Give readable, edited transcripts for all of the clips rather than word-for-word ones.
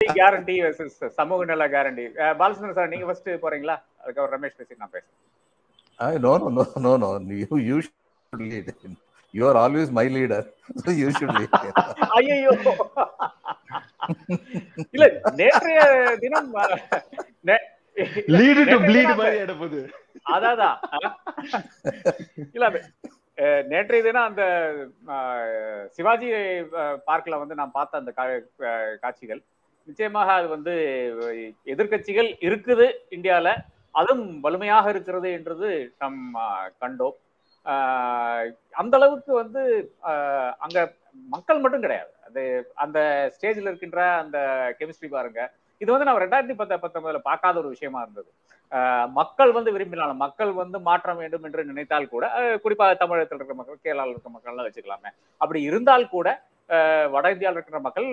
Guarantee versus சமூக நல guarantee. Balachandran sir நீங்க ஃபர்ஸ்ட் போறீங்களா? அதுக்கு ரமேஷ் பேசி நான் பேசுறேன். No. You should lead. You are always my leader, so you should lead. ஐயோ இல்ல, நேற்றைய தினம் லீட் டு ப்ளீட் மாதிரி எடுப்பது. அதான் இல்ல, நேற்றைய தினம் அந்த சிவாஜி பார்க்ல வந்து நான் பார்த்த அந்த காட்சிகள் நிச்சயமாக அது வந்து எதிர்கட்சிகள் இருக்குது இந்தியால, அதுவும் வலிமையாக இருக்கிறது என்றது நம் கண்டோம். அந்த அளவுக்கு வந்து அங்க மக்கள் மட்டும் கிடையாது, அது அந்த ஸ்டேஜ்ல இருக்கின்ற அந்த கெமிஸ்ட்ரி பாருங்க. இது வந்து நம்ம 2019 பார்க்காத ஒரு விஷயமா இருந்தது. மக்கள் வந்து விரும்பினாலும், மக்கள் வந்து மாற்றம் வேண்டும் என்று நினைத்தால் கூட, குறிப்பாக தமிழகத்தில் இருக்கிற மக்கள், கேரளாவில் இருக்கிற மக்கள்லாம் வச்சுக்கலாமே, அப்படி இருந்தால் கூட வட இந்தியாவில் இருக்கிற மக்கள்,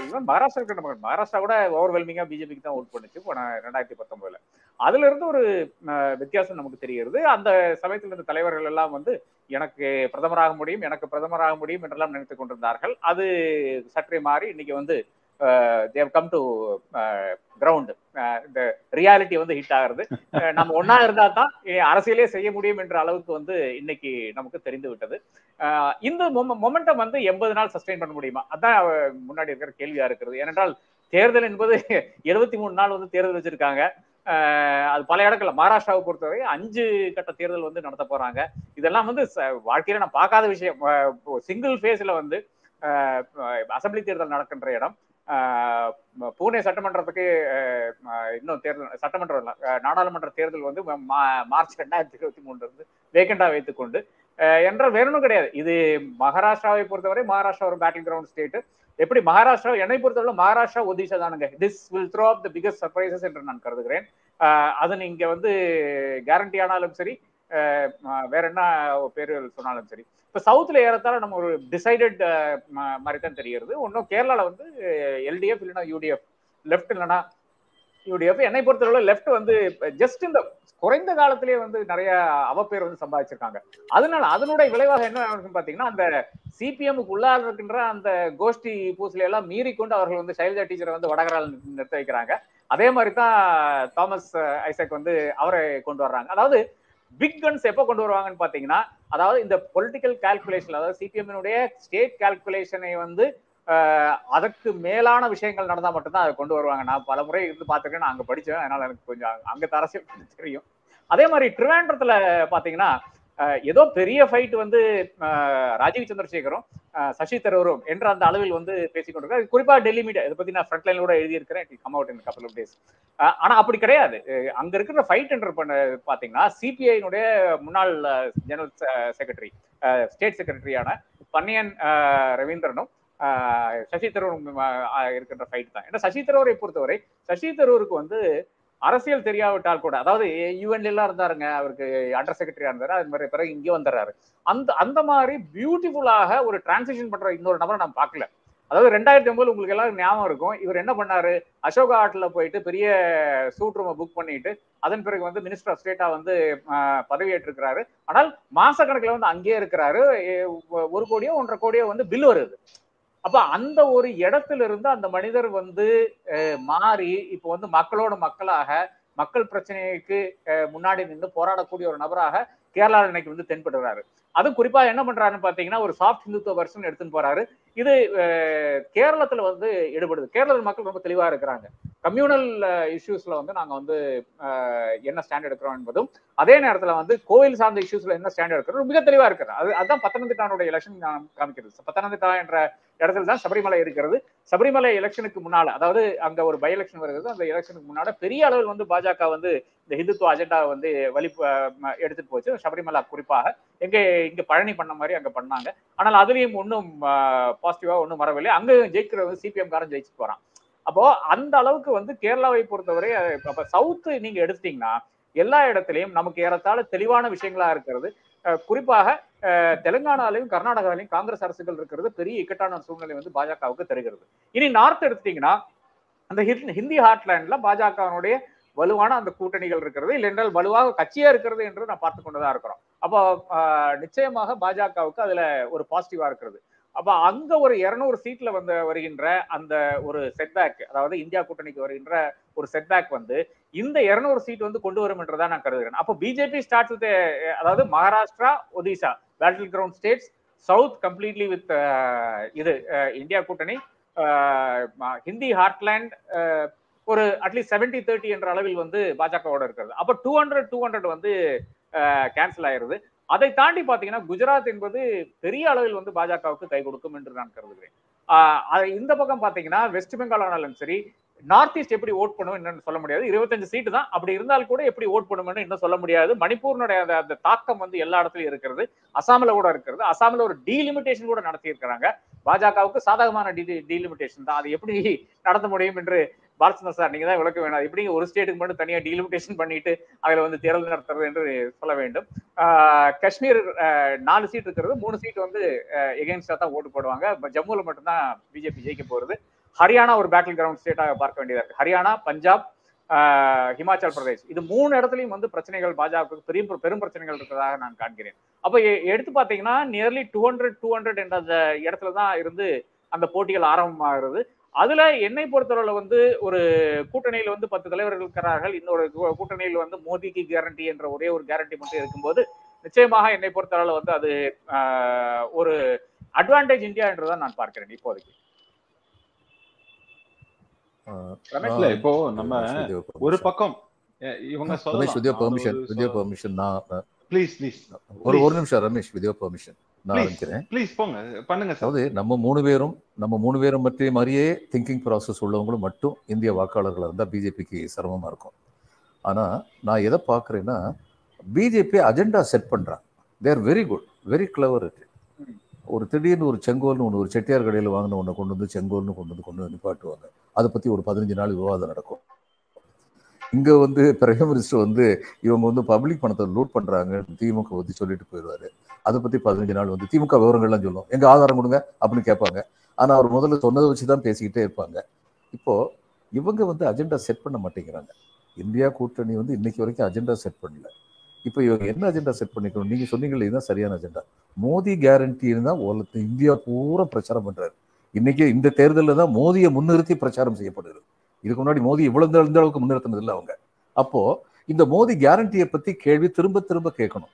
ஈவன் மகாராஷ்டிரா இருக்கிற மக்கள், மகாராஷ்டிரா கூட ஓவர்வெல்மிங்கா பிஜேபிக்கு தான் ஓட் பண்ணுச்சு போன 2019. அதுல இருந்து ஒரு வித்தியாசம் நமக்கு தெரிகிறது. அந்த சமயத்தில் இருந்த தலைவர்கள் எல்லாம் வந்து எனக்கு பிரதமராக முடியும், எனக்கு பிரதமராக முடியும் என்றெல்லாம் நினைத்துக் கொண்டிருந்தார்கள். அது சற்றே மாறி இன்னைக்கு வந்து they have come to ground. இந்த ரியாலிட்டி வந்து ஹிட் ஆகிறது. நம்ம ஒன்னா இருந்தா தான் அரசியலே செய்ய முடியும் என்ற அளவுக்கு வந்து இன்னைக்கு நமக்கு தெரிந்து விட்டது. இந்த மொமெண்டம் வந்து 80 நாள் சஸ்டெயின் பண்ண முடியுமா? அதான் முன்னாடி இருக்கிற கேள்வியா இருக்கிறது. ஏனென்றால் தேர்தல் என்பது 73 நாள் வந்து தேர்தல் வச்சிருக்காங்க. அது பல இடங்கள்ல, மகாராஷ்டிராவை பொறுத்தவரை 5 கட்ட தேர்தல் வந்து நடத்த போறாங்க. இதெல்லாம் வந்து வாழ்க்கையில நான் பார்க்காத விஷயம். சிங்கிள் ஃபேஸ்ல வந்து அசம்பிளி தேர்தல் நடக்கின்ற இடம், பூனே சட்டமன்றத்துக்கு இன்னும் தேர்தல், சட்டமன்றம் நாடாளுமன்ற தேர்தல் வந்து மார்ச் 2023 இருந்து வேகண்டா வைத்துக்கொண்டு என்றால் வேறொன்னும் கிடையாது. இது மகாராஷ்டிராவை பொறுத்தவரை மகாராஷ்டிரா ஒரு பேட்டில் கிரவுண்ட் ஸ்டேட். எப்படி மகாராஷ்டிரா, என்னை பொறுத்தவரை மகாராஷ்டிரா ஒடிஷா தானுங்க. This will throw up the biggest surprises என்று நான் கருதுகிறேன். அது நீங்க வந்து கேரண்டி ஆனாலும் சரி, வேற என்ன பேர்கள் சொன்னாலும் சரி. இப்ப சவுத்ல ஏறத்தால நம்ம ஒரு டிசைடட் மாதிரி தான் தெரிகிறது. ஒன்னும் கேரளால வந்து எல்டிஎஃப் இல்லைன்னா யூடிஎஃப், லெப்ட் இல்லைன்னா யூடிஎஃப். என்னை பொறுத்தவரை லெப்ட் வந்து ஜஸ்ட் இந்த குறைந்த காலத்திலேயே வந்து நிறைய அவப்பேர் வந்து சம்பாதிச்சிருக்காங்க. அதனால அதனுடைய விளைவாக என்ன பாத்தீங்கன்னா, அந்த சிபிஎம்முக்கு உள்ளாக இருக்கின்ற அந்த கோஷ்டி பூசலை எல்லாம் மீறி கொண்டு அவர்கள் வந்து சைலஜா டீச்சரை வந்து வடகரால் நிறுத்த வைக்கிறாங்க. அதே மாதிரி தான் தாமஸ் ஐசக் வந்து அவரை கொண்டு வர்றாங்க. அதாவது பிக் கன்ஸ் எப்போ கொண்டு வருவாங்கன்னு பாத்தீங்கன்னா, அதாவது இந்த பொலிட்டிக்கல் கால்குலேஷன், அதாவது சிபிஎம்னுடைய ஸ்டேட் கால்குலேஷனை வந்து அதற்கு மேலான விஷயங்கள் நடந்தா மட்டும்தான் அதை கொண்டு வருவாங்க. நான் பல முறை இருந்து பார்த்துருக்கேன், நான் அங்க படிச்சேன், அதனால எனக்கு கொஞ்சம் அங்க அரசியல் தெரியும். அதே மாதிரி திருவேண்டத்துல பாத்தீங்கன்னா ஏதோ பெரிய ஃபைட் வந்து ராஜீவ் சந்திரசேகரும் சசி தரூரும் என்ற அந்த அளவில் வந்து பேசிக்கொண்டிருக்காரு. குறிப்பா டெல்லி மீடியா இதை பத்தி நான் ஃப்ரண்ட் லைன்ல கூட எழுதியிருக்கிறேன், come out in couple of days. ஆனா அப்படி கிடையாது. அங்க இருக்கிற ஃபைட் என்று பாத்தீங்கன்னா, சிபிஐனுடைய முன்னாள் ஜெனரல் செக்ரட்டரி, ஸ்டேட் செக்ரட்டரியான பன்னியன் ரவீந்திரனும் சசி தரூரும் இருக்கின்ற ஃபைட் தான். ஏன்னா சசி தரூரை பொறுத்தவரை, சசி தரூருக்கு வந்து அரசியல் தெரியாவிட்டால் கூட, அதாவது யூஎன்ல எல்லாம் இருந்தாருங்க, அவருக்கு அண்டர் செக்ரட்டரியா இருந்தாரு, அது மாதிரி பிறகு இங்கே வந்துடுறாரு. அந்த மாதிரி பியூட்டிஃபுல்லாக ஒரு டிரான்சிஷன் பண்ற இன்னொரு நபரை நான் பார்க்கல. அதாவது 2009 உங்களுக்கு எல்லாரும் ஞாபகம் இருக்கும், இவர் என்ன பண்ணாரு, அசோகா ஆட்ல போயிட்டு பெரிய சூட் ரூமை புக் பண்ணிட்டு அதன் பிறகு வந்து மினிஸ்டர் ஆஃப் ஸ்டேட்டா வந்து பதவியேற்றிருக்கிறாரு. ஆனால் மாச கணக்குல வந்து அங்கேயே இருக்கிறாரு. 1 கோடியோ 1.5 கோடியோ வந்து பில் வருது. அப்ப அந்த ஒரு இடத்துல இருந்து அந்த மனிதர் வந்து மாறி இப்போ வந்து மக்களோட மக்களாக, மக்கள் பிரச்சனைக்கு முன்னாடி நின்று போராடக்கூடிய ஒரு நபராக கேரளாவில் இன்னைக்கு வந்து தென்படுறாரு. அதுவும் குறிப்பா என்ன பண்றாருன்னு பாத்தீங்கன்னா, ஒரு சாஃப்ட் ஹிந்துத்துவ வருஷன் எடுத்துன்னு போறாரு. இது கேரளத்துல வந்து ஈடுபடுது. கேரள மக்கள் ரொம்ப தெளிவா இருக்கிறாங்க. கம்யூனல் இஷ்யூஸ்ல வந்து நாங்க வந்து என்ன ஸ்டாண்ட் எடுக்கிறோம் என்பதும், அதே நேரத்துல வந்து கோவில் சார்ந்த இஷ்யூஸ்ல என்ன ஸ்டாண்ட் எடுக்கிறோம் மிக தெளிவா இருக்கிறார். அதுதான் பத்தனந்திட்டானுடைய எலெக்ஷன் காமிக்கிறது. பத்தனந்திட்டா என்ற இடத்துல தான் சபரிமலை இருக்கிறது. சபரிமலை எலெக்ஷனுக்கு முன்னால, அதாவது அங்க ஒரு பை எலெக்ஷன் வருகிறது, அந்த எலெக்ஷனுக்கு முன்னால பெரிய அளவில் வந்து பாஜக வந்து இந்த ஹிந்துத்துவ அஜெண்டா வந்து எடுத்துட்டு போச்சு. சபரிமலை குறிப்பாக இங்க பழனி பண்ண மாதிரி அங்க பண்ணாங்க. ஆனால் அதுலயும் ஒன்றும் பாசிட்டிவா ஒன்றும் வரவில்லை. அங்க ஜெயிக்கிறது சிபிஎம் காரன் ஜெயிச்சு போறான். அப்போ அந்த அளவுக்கு வந்து கேரளாவை பொறுத்தவரை, அப்ப சவுத் நீங்க எடுத்துட்டீங்கன்னா எல்லா இடத்திலையும் நமக்கு ஏறத்தாழ தெளிவான விஷயங்களா இருக்கிறது. குறிப்பாக தெலுங்கானாலையும் கர்நாடகாலையும் காங்கிரஸ் அரசுகள் இருக்கிறது பெரிய இக்கட்டான சூழ்நிலை வந்து பாஜகவுக்கு தருகிறது. இனி நார்த் எடுத்துட்டீங்கன்னா, அந்த ஹிந்தி ஹார்ட்லேண்ட்ல பாஜகவினுடைய வலுவான அந்த கூட்டணிகள் இருக்கிறது, இல்லை என்றால் வலுவாக கட்சியா இருக்கிறது என்று நான் பார்த்து கொண்டுதான் இருக்கிறோம். அப்போ நிச்சயமாக பாஜகவுக்கு அதுல ஒரு பாசிட்டிவா இருக்கிறது. அப்ப அங்க ஒரு 200 சீட்ல வந்து வருகின்ற அந்த ஒரு செட்பேக், அதாவது இந்தியா கூட்டணிக்கு வருகின்ற ஒரு செட்பேக் வந்து இந்த 200 சீட் வந்து கொண்டு வரும் என்றுதான் நான் கருதுகிறேன். அப்போ பிஜேபி ஸ்டார்ட் வித், அதாவது Maharashtra, Odisha battle ground states, south completely with இது இந்தியா கூட்டணி, ஹிந்தி ஹார்ட்லேண்ட் ஒரு அட்லீஸ்ட் 70-30 என்ற அளவில் வந்து பாஜகவோட இருக்கிறது. அப்ப 200 வந்து கேன்சல் ஆயிருது. அதை தாண்டி பாத்தீங்கன்னா குஜராத் என்பது பெரிய அளவில் வந்து பாஜகவுக்கு கை கொடுக்கும் என்று நான் கருதுகிறேன். இந்த பக்கம் பாத்தீங்கன்னா வெஸ்ட் பெங்கால் ஆனாலும் சரி, நார்த் ஈஸ்ட் எப்படி ஓட் பண்ணும் என்னன்னு சொல்ல முடியாது. 25 சீட்டு தான், அப்படி இருந்தால் கூட எப்படி ஓட் பண்ணும்னு இன்னும் சொல்ல முடியாது. மணிப்பூர்னுடைய அந்த தாக்கம் வந்து எல்லா இடத்துலயும் இருக்கிறது, அசாமில் கூட இருக்கிறது. அசாமில் ஒரு டீலிமிட்டேஷன் கூட நடத்தி இருக்கிறாங்க. பாஜகவுக்கு சாதகமான டீலிமிட்டேஷன் தான். அது எப்படி நடத்த முடியும் என்று பாலச்சந்திரன் சார் நீங்க தான் விளக்க வேணும். எப்படி ஒரு ஸ்டேட்டுக்கு மட்டும் தனியா டீலிமிட்டேஷன் பண்ணிட்டு அதுல வந்து தேர்தல் நடத்துறது என்று சொல்ல வேண்டும். காஷ்மீர் 4 சீட் இருக்கிறது, 3 சீட் வந்து எகெயின்ஸ்டா தான் ஓட்டு போடுவாங்க. ஜம்முல மட்டும்தான் பிஜேபி ஜெயிக்க போறது. ஹரியானா ஒரு பேட்டில் கிரவுண்ட் ஸ்டேட்டாக பார்க்க வேண்டியதா இருக்கு. ஹரியானா, பஞ்சாப், ஹிமாச்சல் பிரதேஷ், இது 3 இடத்துலயும் வந்து பிரச்சனைகள் பாஜக பெரும் பிரச்சனைகள் இருக்கிறதாக நான் காண்கிறேன். அப்ப எடுத்து பாத்தீங்கன்னா நியர்லி 200 என்ற அந்த இடத்துலதான் இருந்து அந்த போட்டிகள் ஆரம்பமாகிறது. அதுல என்னை பொறுத்தவரை வந்து ஒரு கூட்டணியில் வந்து 10 தலைவர்கள் இருக்கிறார்கள். இன்னொரு கூட்டணியில் வந்து மோடிக்கு கேரண்டி என்ற ஒரே ஒரு கேரண்டி மட்டும் இருக்கும்போது நிச்சயமாக என்னை பொறுத்தவரை வந்து அது ஒரு அட்வான்டேஜ் இந்தியா என்றுதான் நான் பார்க்கிறேன் இப்போதைக்கு. இப்போ நம்ம ஒரு பக்கம் இவங்க ஒரு நிமிஷம் ரமேஷ், வித் யுவர் பெர்மிஷன் நான் ஆரம்பிக்கிறேன். ப்ளீஸ் போங்க, பண்ணுங்க. அதாவது நம்ம மூணு பேரும் பற்றி மாதிரியே திங்கிங் ப்ராசஸ் உள்ளவங்களும் மட்டும் இந்திய வாக்காளர்கள் இருந்தால் பிஜேபிக்கு சிரமமா இருக்கும். ஆனா நான் எதை பார்க்குறேன்னா, பிஜேபி அஜெண்டா செட் பண்றாங்க. தேர் வெரி குட், வெரி கிளவர். ஒரு திடீர்னு ஒரு செங்கோல்னு ஒன்று, ஒரு செட்டியார் கடையில் வாங்கின ஒன்று கொண்டு வந்து செங்கோல்னு கொண்டு வந்து நிப்பாட்டுவாங்க. அதை பற்றி ஒரு 15 நாள் விவாதம் நடக்கும். இங்கே வந்து பிரைம் மினிஸ்டர் வந்து இவங்க வந்து பப்ளிக் பணத்தை லூட் பண்ணுறாங்க திமுக பற்றி சொல்லிட்டு போயிடுவாரு. அதை பற்றி 15 நாள் வந்து திமுக விவரங்கள்லாம் சொல்லும், எங்கள் ஆதாரம் கொடுங்க அப்படின்னு கேட்பாங்க. ஆனால் அவர் முதல்ல சொன்னதை வச்சு தான் பேசிக்கிட்டே இருப்பாங்க. இப்போது இவங்க வந்து அஜெண்டா செட் பண்ண மாட்டேங்கிறாங்க. இந்தியா கூட்டணி வந்து இன்னைக்கு வரைக்கும் அஜெண்டா செட் பண்ணல. இப்போ இவங்க என்ன அஜெண்டா செட் பண்ணிக்கணும்? நீங்கள் சொன்னீங்களே, இதுதான் சரியான அஜெண்டா. மோடி கேரண்டின்னு தான் இந்தியா பூரா பிரச்சாரம் பண்ணுறாரு. இன்னைக்கு இந்த தேர்தலில் தான் மோடியை முன்னிறுத்தி பிரச்சாரம் செய்யப்படுது. இதுக்கு முன்னாடி மோடி இவ்வளவு இந்த அளவுக்கு முன்னிறுத்தினது இல்லை அவங்க. அப்போ இந்த மோடி கேரண்டியை பற்றி கேள்வி திரும்ப திரும்ப கேட்கணும்.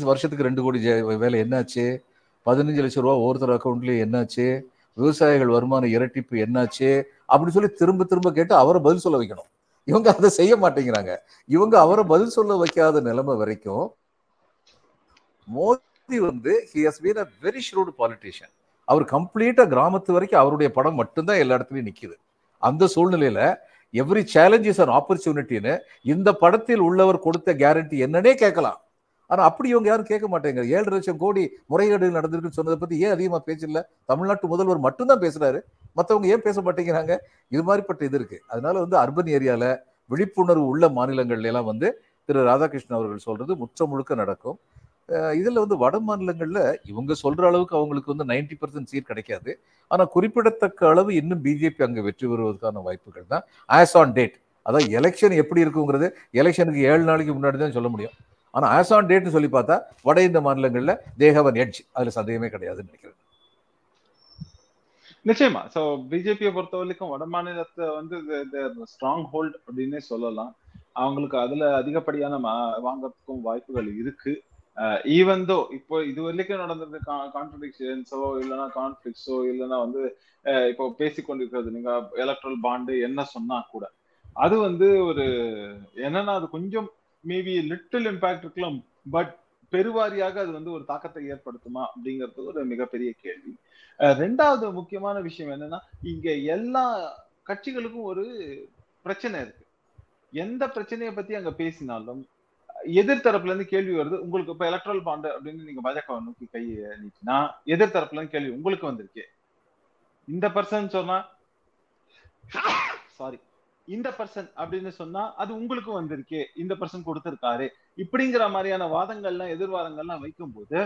வருஷத்துக்கு 2 கோடி வேலை என்னாச்சு? 15 லட்சம் ரூபா ஒவ்வொருத்தர் அக்கௌண்ட்லேயும் என்னாச்சு? விவசாயிகள் வருமானம் இரட்டிப்பு என்னாச்சு? அப்படின்னு சொல்லி திரும்ப திரும்ப கேட்டு அவரை பதில் சொல்ல வைக்கணும். இவங்க அதை செய்ய மாட்டேங்கிறாங்க. இவங்க அவரை பதில் சொல்ல வைக்காத நிலைமை வரைக்கும் மோடி வந்து he has been a very shrewd politician. அவர் கம்ப்ளீட்டா கிராமத்து வரைக்கும் அவருடைய படம் மட்டும்தான் எல்லா இடத்துலயும் நிக்குது. அந்த சூழ்நிலையில எவ்ரி சேலஞ்ச் இஸ் an opportunityன்னு இந்த படத்தில் உள்ளவர் கொடுத்த கேரண்டி என்னன்னே கேட்கலாம். ஆனா அப்படி இவங்க யாரும் கேட்க மாட்டேங்க. 7 லட்சம் கோடி முறைகேடு நடந்திருக்குன்னு சொன்னதை பத்தி ஏன் அதிகமா பேசல? தமிழ்நாட்டு முதல்வர் மட்டும்தான் பேசுறாரு, மற்றவங்க ஏன் பேச மாட்டேங்கிறாங்க? இது மாதிரிப்பட்ட இது இருக்கு. அதனால வந்து அர்பன் ஏரியால விழிப்புணர்வு உள்ள மாநிலங்கள்ல எல்லாம் வந்து திரு ராதாகிருஷ்ணன் அவர்கள் சொல்றது முற்ற முழுக்க நடக்கும். இதுல வந்து வட மாநிலங்கள்ல இவங்க சொல்ற அளவுக்கு அவங்களுக்கு வந்து 90% சீட் கிடைக்காது. ஆனா குறிப்பிடத்தக்க அளவு இன்னும் பிஜேபி அங்க வெற்றி பெறுவதற்கான வாய்ப்புகள் தான் ஆஸ் ஆன் டேட். அதான் எலெக்ஷன் எப்படி இருக்குங்கிறது எலெக்ஷனுக்கு 7 நாளைக்கு முன்னாடி தான் சொல்ல முடியும். ஆனா ஆஸ் ஆன் டேட்னு சொல்லி பார்த்தா வட இந்த மாநிலங்கள்ல தே ஹேவ் an edge. அதுல சந்தேகமே கிடையாதுன்னு நினைக்கிறேன். நிச்சயமா. சோ பிஜேபியை பொறுத்த வரைக்கும் வட மாநிலத்தை வந்து ஸ்ட்ராங் ஹோல்ட் அப்படின்னே சொல்லலாம். அவங்களுக்கு அதுல அதிகப்படியான வாங்கறதுக்கும் வாய்ப்புகள் இருக்கு. ஈவன் தோ இப்போ இது வரைக்கும் நடந்தது கான்ட்ரடிக்ஷன்ஸோ இல்லைன்னா கான்ஃபிளிக்ஸோ இல்லைன்னா வந்து இப்போ பேசிக்கொண்டிருக்கிறது நீங்க எலக்ட்ரல் பாண்டு என்ன சொன்னா கூட அது வந்து ஒரு என்னன்னா அது கொஞ்சம் மேபி லிட்டில் இம்பாக்ட் இருக்கலாம். பட் பெருவாரியாக அது வந்து ஒரு தாக்கத்தை ஏற்படுத்துமா அப்படிங்கிறது ஒரு மிகப்பெரிய கேள்வி. ரெண்டாவது முக்கியமான விஷயம் என்னன்னா, இங்க எல்லா கட்சிகளுக்கும் ஒரு பிரச்சனை இருக்கு. எந்த பிரச்சனையை பத்தி அங்க பேசினாலும் எதிர்த்தரப்புல இருந்து கேள்வி வருது. உங்களுக்கு இப்ப எலக்ட்ரல் பாண்டு அப்படின்னு நீங்க பாஜக நோக்கி கையை நீட்டினா எதிர்த்தரப்புல இருந்து கேள்வி உங்களுக்கு வந்திருக்கு. இந்த பர்சன் சொன்னா சாரி இந்த பர்சன் அப்படின்னு சொன்னா அது உங்களுக்கு வந்திருக்கு, இந்த பர்சன் கொடுத்திருக்காரு, இப்படிங்கிற மாதிரியான வாதங்கள்லாம் எதிர்வாதங்கள்லாம் வைக்கும் போது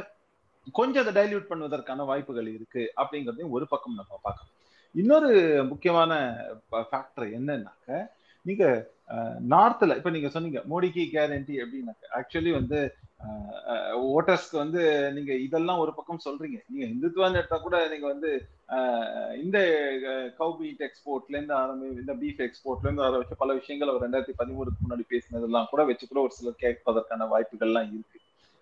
கொஞ்சம் அதை டைல்யூட் பண்ணுவதற்கான வாய்ப்புகள் இருக்கு அப்படிங்கிறதையும் ஒரு பக்கம் நம்ம பார்க்கணும். இன்னொரு முக்கியமான ஃபேக்டர் என்னன்னாக்க, நீங்க நார்த்ல இப்ப நீங்க சொன்னீங்க மோடிக்கு கேரண்டி அப்படின்னு. ஆக்சுவலி வந்து ஓட்டர்ஸ்க்கு வந்து நீங்க இதெல்லாம் ஒரு பக்கம் சொல்றீங்க, நீங்க இந்துத்துவான்னு எடுத்தா கூட நீங்க வந்து இந்த கவு மீட் எக்ஸ்போர்ட்ல இருந்து இந்த பீஃப் எக்ஸ்போர்ட்ல இருந்து ஆரம்பிச்சு பல விஷயங்கள் அவர் 2013 முன்னாடி பேசினதெல்லாம் கூட வச்சு கூட ஒரு சிலர் கேட்பதற்கான வாய்ப்புகள்லாம் இருக்கு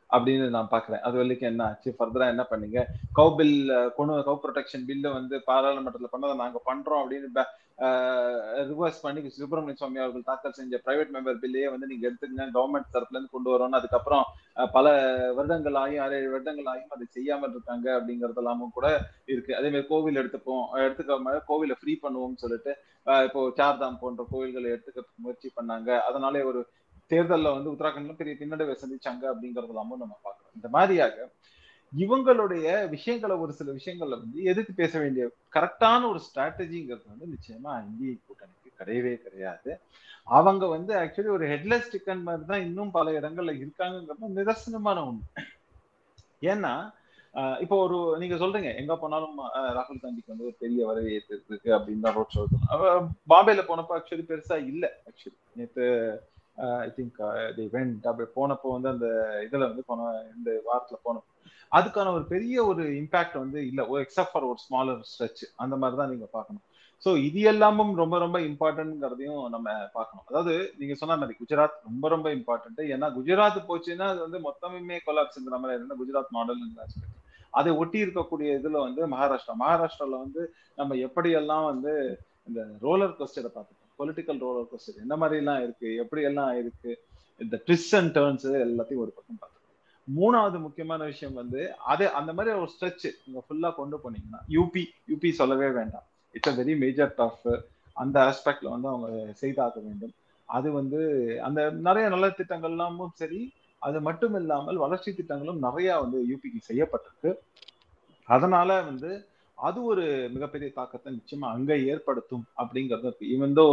அப்படின்னு நான் பாக்குறேன். அது வரைக்கும் என்ன ஆச்சு, ஃபர்தரா என்ன பண்ணீங்க, கவு பில் கவு ப்ரொடெக்ஷன் பில்ல வந்து பாராளுமன்றத்துல பண்ணதை நாங்க பண்றோம் அப்படின்னு ரிவர்ஸ் பண்ணி சுப்பிரமணிய சுவாமி அவர்கள் தாக்கல் செஞ்ச பிரைவேட் மெம்பர் பில்லையே வந்து நீங்க எடுத்துக்கங்க, கவர்மெண்ட் தரப்புல இருந்து கொண்டு வரோம்னு அதுக்கப்புறம் பல வருடங்கள் ஆகியும் 6-7 வருடங்கள் ஆகியும் அதை செய்யாமல் இருக்காங்க அப்படிங்கறதெல்லாமும் கூட இருக்கு. அதே மாதிரி கோவில் எடுத்துக்க கோவிலை ஃப்ரீ பண்ணுவோம்னு சொல்லிட்டு இப்போ சார்தாம் போன்ற கோவில்களை எடுத்துக்க முயற்சி பண்ணாங்க. அதனாலே ஒரு தேர்தல்ல வந்து உத்தராகண்ட்ல பெரிய பின்னடைவை சந்திச்சாங்க அப்படிங்கறதெல்லாமும் நம்ம பாக்குறோம். இந்த மாதிரியாக இவங்களுடைய விஷயங்களை ஒரு சில விஷயங்கள்ல வந்து எதிர்த்து பேச வேண்டிய கரெக்டான ஒரு ஸ்ட்ராட்டஜிங்கிறது வந்து நிச்சயமா இந்திய கூட்டணிக்கு கிடையவே கிடையாது. அவங்க வந்து ஆக்சுவலி ஒரு ஹெட்லெஸ் சிக்கன் மாதிரி தான் இன்னும் பல இடங்கள்ல இருக்காங்கிறது நிதர்சனமான ஒண்ணு. ஏன்னா இப்போ ஒரு நீங்க சொல்றீங்க எங்க போனாலும் ராகுல் காந்திக்கு வந்து ஒரு பெரிய வரவேற்பு இருக்கு அப்படின்னு தான் ரோட் ஷோ. பாம்பேல போனப்போ ஆக்சுவலி பெருசா இல்ல. ஆக்சுவலி நேற்று ஐ திங்க் அப்படி போனப்போ வந்து அந்த இதுல வந்து இந்த வாரத்துல போனப்போ அதுக்கான ஒரு பெரிய ஒரு இம்பாக்ட் வந்து இல்ல, எக்ஸப்ட் ஃபார் ஒரு ஸ்மாலர் ஸ்ட்ரெச் அந்த மாதிரி தான் நீங்க பார்க்கணும். ஸோ இது எல்லாமும் ரொம்ப ரொம்ப இம்பார்ட்டன்ட்ங்கிறதையும் நம்ம பார்க்கணும். அதாவது நீங்க சொன்ன மாதிரி குஜராத் ரொம்ப ரொம்ப இம்பார்ட்டன்ட். ஏன்னா குஜராத் போச்சுன்னா அது வந்து மொத்தமே கொலாப்ஸ்ங்கிற மாதிரி என்ன குஜராத் மாடல். அதை ஒட்டி இருக்கக்கூடிய இதுல வந்து மகாராஷ்டிரால வந்து நம்ம எப்படியெல்லாம் வந்து இந்த ரோலர் கோஸ்டரை பார்த்துக்கோம், பொலிட்டிக்கல் ரோலர் கோஸ்டர் என்ன மாதிரி எல்லாம் இருக்கு, எப்படி எல்லாம் இருக்கு, இந்த ட்விஸ்ட் அண்ட் டர்ன்ஸ் எல்லாத்தையும் ஒரு பக்கம் பார்த்துக்கோம். மூணாவது முக்கியமான விஷயம் வந்து அது அந்த மாதிரி ஒரு ஸ்ட்ரெச் நீங்க ஃபுல்லா கொண்டு போனீங்கன்னா யூபி சொல்லவே வேண்டாம். It's a very major tough. அந்த ஆஸ்பெக்ட்ல வந்து அவங்க செய்தாக வேண்டும். அது வந்து அந்த நிறைய நல்ல திட்டங்கள் எல்லாமும் சரி, அது மட்டும் இல்லாமல் வளர்ச்சி திட்டங்களும் நிறைய வந்து யூபிக்கு செய்யப்பட்டிருக்கு. அதனால வந்து அது ஒரு மிகப்பெரிய தாக்கத்தை நிச்சயமா அங்க ஏற்படுத்தும் அப்படிங்கிறது இருக்கு. ஈவன் தோ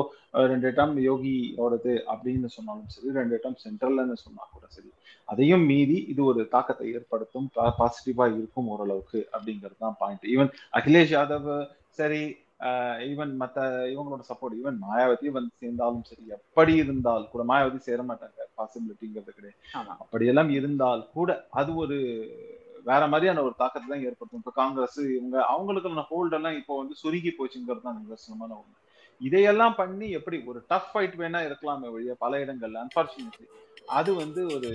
2 டம் யோகியோடது அப்படின்னு சொன்னாலும் சரி, 2 டம் சென்ட்ரல்னு சொன்னா கூட சரி, அதையும் மீறி இது ஒரு தாக்கத்தை ஏற்படுத்தும், பாசிட்டிவா இருக்கும் ஓரளவுக்கு அப்படிங்கிறது தான் பாயிண்ட். ஈவன் அகிலேஷ் யாதவ் சரி, ஈவன் மற்ற இவங்களோட சப்போர்ட், ஈவன் மாயாவதி வந்து சேர்ந்தாலும் சரி, எப்படி இருந்தால் கூட மாயாவதி சேர மாட்டாங்க பாசிபிலிட்டிங்கிறது கிடையாது. அப்படியெல்லாம் இருந்தால் கூட அது ஒரு வேற மாதிரியான ஒரு தாக்கத்தை தான் ஏற்படுத்தும். இப்ப காங்கிரஸ் அவங்களுக்கான ஹோல்ட் எல்லாம் இப்போ வந்து சுருங்கி போச்சுங்கிறது தான் நிதர்சனமான ஒண்ணு. இதையெல்லாம் பண்ணி எப்படி ஒரு டஃப் ஃபைட் வேணா இருக்கலாமே ஒழிய பல இடங்கள்ல அன்பார்ச்சுனேட்லி அது வந்து ஒரு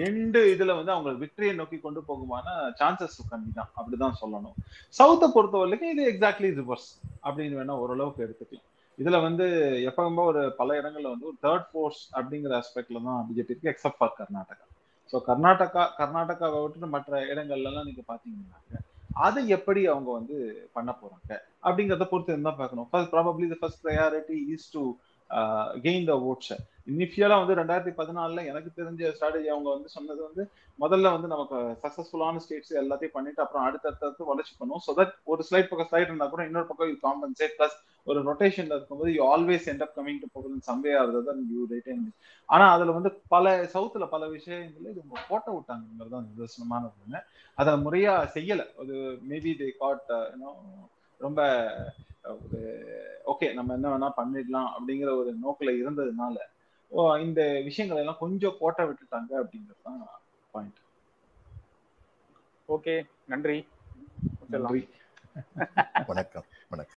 எண்டு இதுல வந்து அவங்க விக்டரியை நோக்கி கொண்டு போகுமான சான்சஸ் கம்மி தான், அப்படிதான் சொல்லணும். சவுத்தை பொறுத்த வரைக்கும் இது எக்ஸாக்ட்லி ரிவர்ஸ் அப்படின்னு வேணா ஓரளவுக்கு எடுத்துக்கலாம். இதுல வந்து எப்பவுமே ஒரு பல இடங்கள்ல வந்து ஒரு தேர்ட் ஃபோர்ஸ் அப்படிங்கிற ஆஸ்பெக்ட்ல தான் பிஜேபி இருக்கு, எக்ஸப்ட் ஃபார் கர்நாடகா. ஸோ கர்நாடகாவை விட்டு மற்ற இடங்கள்ல எல்லாம் நீங்க பாத்தீங்கன்னாக்க அதை எப்படி அவங்க வந்து பண்ண போறாங்க அப்படிங்கிறத பொறுத்து இருந்தா பார்க்கணும். Probably the first priority is to gain the odds. இனிஷியலா வந்து 2014 எனக்கு தெரிஞ்ச ஸ்ட்ராட்டஜி அவங்க வந்து சொன்னது வந்து முதல்ல வந்து நமக்கு சக்சஸ்ஃபுல்லான ஸ்டேட்ஸ் எல்லாத்தையும் பண்ணிட்டு அப்புறம் அடுத்தடுத்து வளர்ச்சி பண்ணுவோம். ஸோ தட் ஒரு ஸ்லைட் இருந்தா கூட இன்னொரு பக்கம் யூ காம்பன்சேட் பிளஸ் ஒரு ரொட்டேஷன்ல இருக்கும்போது you always end up coming to power someway or that you retain. ஆனா அதுல வந்து சவுத்துல பல விஷயங்கள்ல இது அவங்க போட்ட விட்டாங்கிறது தான் நிதர்சனமான ஒண்ணு. அதை முறையா செய்யல. அது மேபி தே காட் ரொம்ப ஓகே நம்ம என்ன வேணா பண்ணிடலாம் அப்படிங்கிற ஒரு நோக்கில இருந்ததுனால இந்த விஷயங்கள் எல்லாம் கொஞ்சம் கோட்டை விட்டுட்டாங்க அப்படிங்கிறது தான் பாயிண்ட். ஓகே, நன்றி. நன்றி. வணக்கம்.